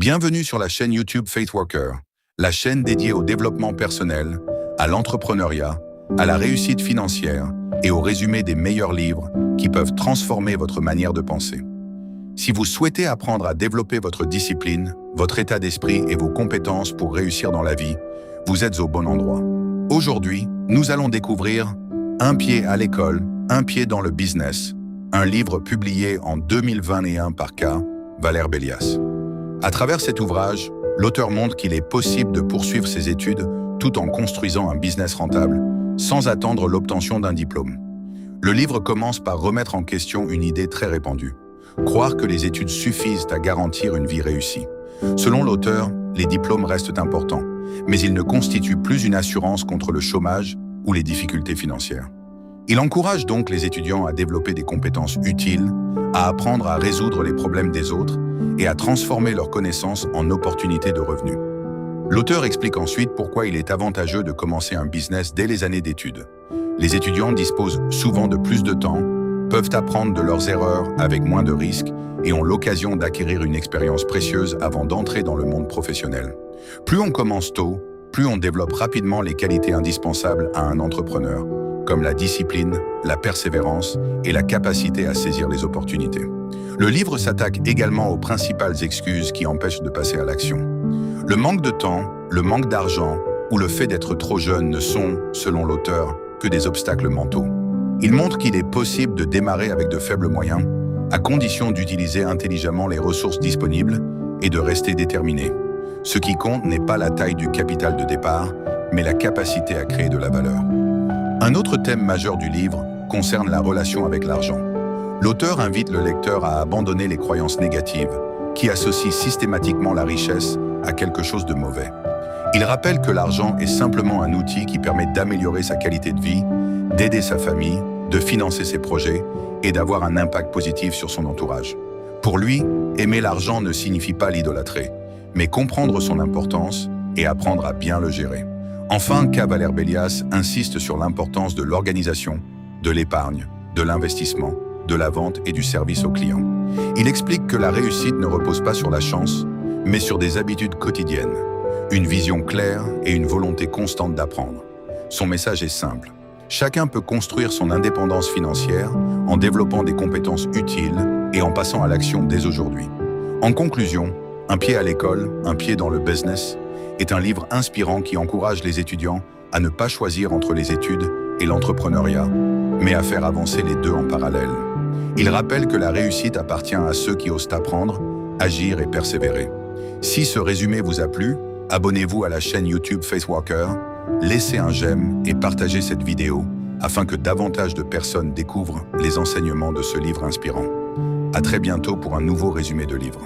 Bienvenue sur la chaîne YouTube Faithworker, la chaîne dédiée au développement personnel, à l'entrepreneuriat, à la réussite financière et au résumé des meilleurs livres qui peuvent transformer votre manière de penser. Si vous souhaitez apprendre à développer votre discipline, votre état d'esprit et vos compétences pour réussir dans la vie, vous êtes au bon endroit. Aujourd'hui, nous allons découvrir Un pied à l'école, un pied dans le business, un livre publié en 2021 par K. Valère Bélias. À travers cet ouvrage, l'auteur montre qu'il est possible de poursuivre ses études tout en construisant un business rentable, sans attendre l'obtention d'un diplôme. Le livre commence par remettre en question une idée très répandue. Croire que les études suffisent à garantir une vie réussie. Selon l'auteur, les diplômes restent importants, mais ils ne constituent plus une assurance contre le chômage ou les difficultés financières. Il encourage donc les étudiants à développer des compétences utiles, à apprendre à résoudre les problèmes des autres et à transformer leurs connaissances en opportunités de revenus. L'auteur explique ensuite pourquoi il est avantageux de commencer un business dès les années d'études. Les étudiants disposent souvent de plus de temps, peuvent apprendre de leurs erreurs avec moins de risques et ont l'occasion d'acquérir une expérience précieuse avant d'entrer dans le monde professionnel. Plus on commence tôt, plus on développe rapidement les qualités indispensables à un entrepreneur, comme la discipline, la persévérance et la capacité à saisir les opportunités. Le livre s'attaque également aux principales excuses qui empêchent de passer à l'action. Le manque de temps, le manque d'argent ou le fait d'être trop jeune ne sont, selon l'auteur, que des obstacles mentaux. Il montre qu'il est possible de démarrer avec de faibles moyens, à condition d'utiliser intelligemment les ressources disponibles et de rester déterminé. Ce qui compte n'est pas la taille du capital de départ, mais la capacité à créer de la valeur. Un autre thème majeur du livre concerne la relation avec l'argent. L'auteur invite le lecteur à abandonner les croyances négatives qui associent systématiquement la richesse à quelque chose de mauvais. Il rappelle que l'argent est simplement un outil qui permet d'améliorer sa qualité de vie, d'aider sa famille, de financer ses projets et d'avoir un impact positif sur son entourage. Pour lui, aimer l'argent ne signifie pas l'idolâtrer, mais comprendre son importance et apprendre à bien le gérer. Enfin, K. Valère Bélias insiste sur l'importance de l'organisation, de l'épargne, de l'investissement, de la vente et du service aux clients. Il explique que la réussite ne repose pas sur la chance, mais sur des habitudes quotidiennes, une vision claire et une volonté constante d'apprendre. Son message est simple. Chacun peut construire son indépendance financière en développant des compétences utiles et en passant à l'action dès aujourd'hui. En conclusion, Un pied à l'école, un pied dans le business est un livre inspirant qui encourage les étudiants à ne pas choisir entre les études et l'entrepreneuriat, mais à faire avancer les deux en parallèle. Il rappelle que la réussite appartient à ceux qui osent apprendre, agir et persévérer. Si ce résumé vous a plu, abonnez-vous à la chaîne YouTube Faithworker, laissez un j'aime et partagez cette vidéo afin que davantage de personnes découvrent les enseignements de ce livre inspirant. À très bientôt pour un nouveau résumé de livre.